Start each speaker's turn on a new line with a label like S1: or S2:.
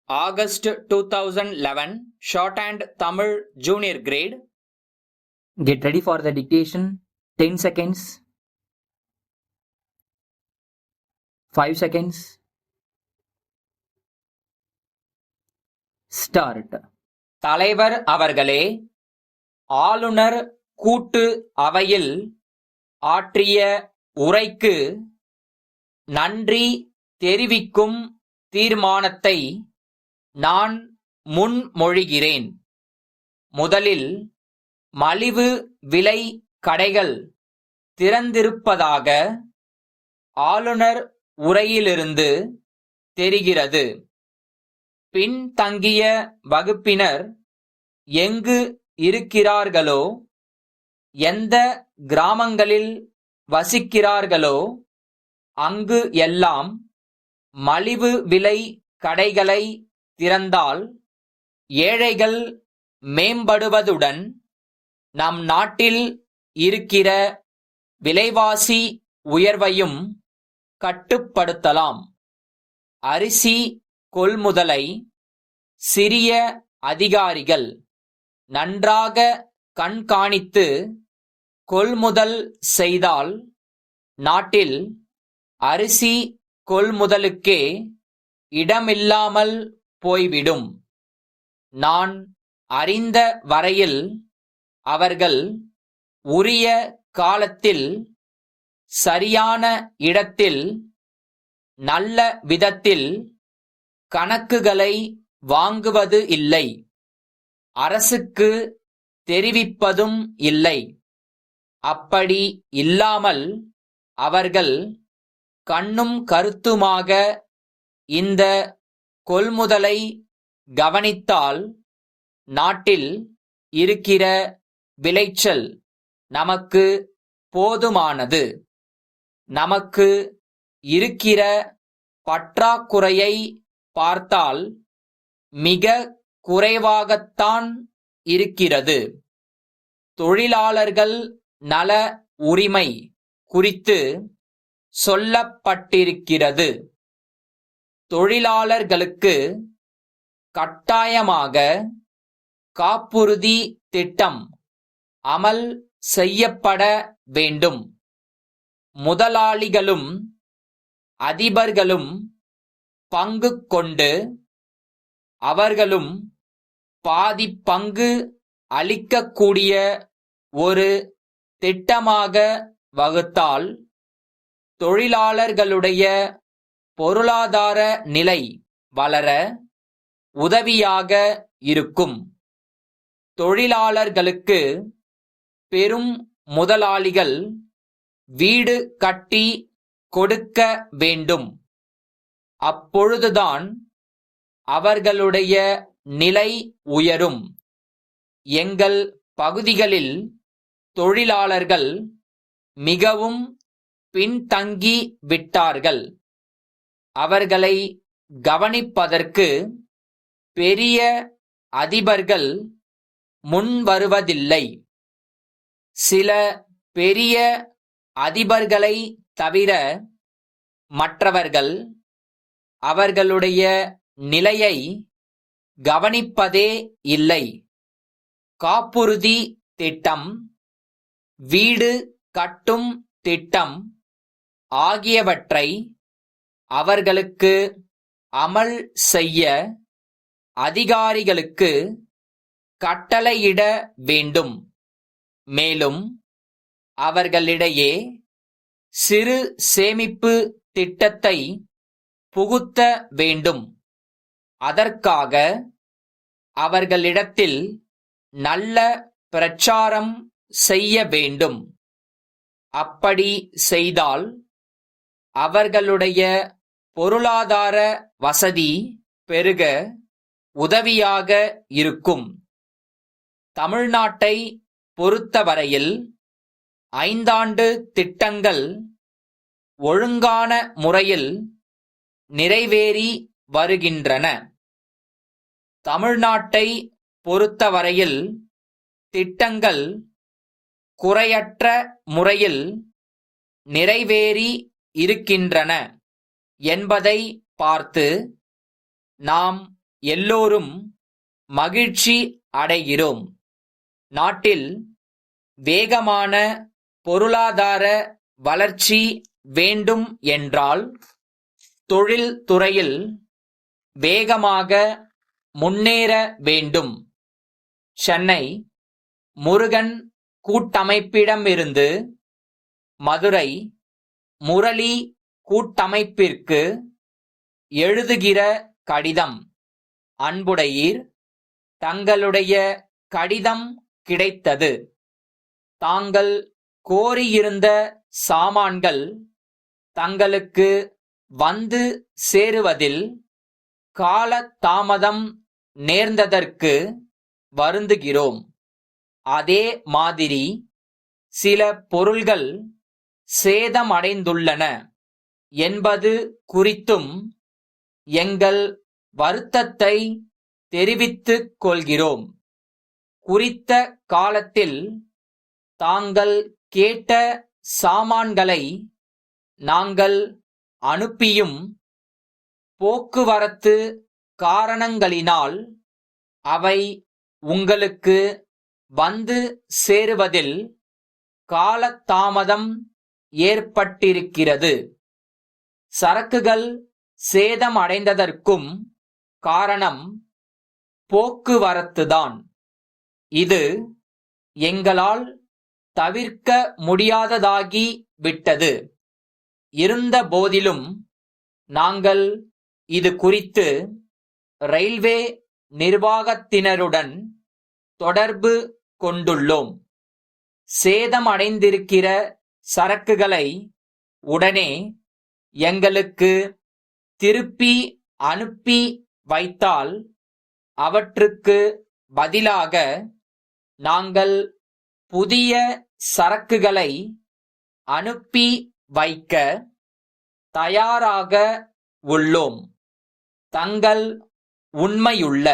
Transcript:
S1: August 2011, Shorthand Tamil Junior Grade.
S2: Get ready for the dictation. 10 seconds. 5 seconds. Start.
S1: தலைவர் அவர்களே, ஆளுநர் கூட்டு அவையில் ஆற்றிய உரைக்கு நன்றி தெரிவிக்கும் தீர்மானத்தை நான் முன்மொழிகிறேன். முதலில் மலிவு விலை கடைகள் திறந்திருப்பதாக ஆளுநர் உரையிலிருந்து தெரிகிறது. பின்தங்கிய வகுப்பினர் எங்கு இருக்கிறார்களோ, எந்த கிராமங்களில் வசிக்கிறார்களோ அங்கு எல்லாம் மலிவு விலை கடைகளை திறந்தால் ஏழைகள் மேம்படுவதுடன் நம் நாட்டில் இருக்கிற விலைவாசி உயர்வையும் கட்டுப்படுத்தலாம். அரிசி கொள்முதலை சிறிய அதிகாரிகள் நன்றாக கண்காணித்து கொள்முதல் செய்தால் நாட்டில் அரிசி கொள்முதலுக்கே இடமில்லாமல் போய்விடும். நான் அறிந்த வரையில் அவர்கள் உரிய காலத்தில் சரியான இடத்தில் நல்ல விதத்தில் கணக்குகளை வாங்குவது இல்லை, அரசுக்கு தெரிவிப்பதும் இல்லை. அப்படி இல்லாமல் அவர்கள் கண்ணும் கருத்துமாக இந்த கொள்முதலை கவனித்தால் நாட்டில் இருக்கிற விளைச்சல் நமக்கு போதுமானது. நமக்கு இருக்கிற பற்றாக்குறையை பார்த்தால் மிக குறைவாகத்தான் இருக்கிறது. தொழிலாளர்கள் நல உரிமை குறித்து சொல்லப்பட்டிருக்கிறது. தொழிலாளர்களுக்கு கட்டாயமாக காப்புறுதி திட்டம் அமல் செய்யப்பட வேண்டும். முதலாளிகளும் அதிபர்களும் பங்கு கொண்டு அவர்களும் பாதி பங்கு அளிக்கக்கூடிய ஒரு திட்டமாக வகுத்தால் தொழிலாளர்களுடைய பொருளாதார நிலை வளர உதவியாக இருக்கும். தொழிலாளர்களுக்கு பெரும் முதலாளிகள் வீடு கட்டி கொடுக்க வேண்டும். அப்பொழுதுதான் அவர்களுடைய நிலை உயரும். எங்கள் பகுதிகளில் தொழிலாளர்கள் மிகவும் பின்தங்கி விட்டார்கள். அவர்களை கவனிப்பதற்கு பெரிய அதிபர்கள் முன்வருவதில்லை. சில பெரிய அதிபர்களை தவிர மற்றவர்கள் அவர்களுடைய நிலையை கவனிப்பதே இல்லை. காப்புறுதி திட்டம், வீடு கட்டும் திட்டம் ஆகியவற்றை அவர்களுக்கு அமல் செய்ய அதிகாரிகளுக்கு கட்டளையிட வேண்டும். மேலும் அவர்களிடையே சிறு சேமிப்பு திட்டத்தை புகுத்த வேண்டும். அதற்காக அவர்களிடத்தில் நல்ல பிரச்சாரம் செய்ய வேண்டும். அப்படி செய்தால் அவர்களுடைய பொருளாதார வசதி பெருக உதவியாக இருக்கும். தமிழ்நாட்டை பொறுத்தவரையில் 5 ஆண்டு திட்டங்கள் ஒழுங்கான முறையில் நிறைவேறி வருகின்றன. தமிழ்நாட்டை பொறுத்தவரையில் திட்டங்கள் குறையற்ற முறையில் நிறைவேறி இருக்கின்றன என்பதை பார்த்து நாம் எல்லோரும் மகிழ்ச்சி அடைகிறோம். நாட்டில் வேகமான பொருளாதார வளர்ச்சி வேண்டும் என்றால் தொழில் துறையில் வேகமாக முன்னேற வேண்டும். சென்னை முருகன் கூட்டமைப்பிடமிருந்து மதுரை முரளி கூட்டமைப்பிற்கு எழுதுகிற கடிதம். அன்புடையீர், தங்களுடைய கடிதம் கிடைத்தது. தாங்கள் கோரியிருந்த சாமான்கள் தங்களுக்கு வந்து சேருவதில் கால தாமதம் நேர்ந்ததற்கு வருந்துகிறோம். அதே மாதிரி சில பொருள்கள் சேதமடைந்துள்ளன என்பது குறித்தும் எங்கள் வருத்தத்தை தெரிவித்துக் கொள்கிறோம். குறித்த காலத்தில் தாங்கள் கேட்ட சாமான்களை நாங்கள் அனுப்பியும் போக்குவரத்து காரணங்களினால் அவை உங்களுக்கு வந்து சேருவதில் காலதாமதம் ஏற்பட்டிருக்கிறது. சரக்குகள் சேதமடைந்ததற்கும் காரணம் போக்குவரத்துதான். இது எங்களால் தவிர்க்க முடியாததாகி விட்டது. இருந்த போதிலும் நாங்கள் இது குறித்து ரயில்வே நிர்வாகத்தினருடன் தொடர்பு கொண்டுள்ளோம். சேதமடைந்திருக்கிற சரக்குகளை உடனே எங்களுக்கு திருப்பி அனுப்பி வைத்தால் அவற்றுக்கு பதிலாக நாங்கள் புதிய சரக்குகளை அனுப்பி வைக்க தயாராக உள்ளோம். தங்கள் உண்மையுள்ள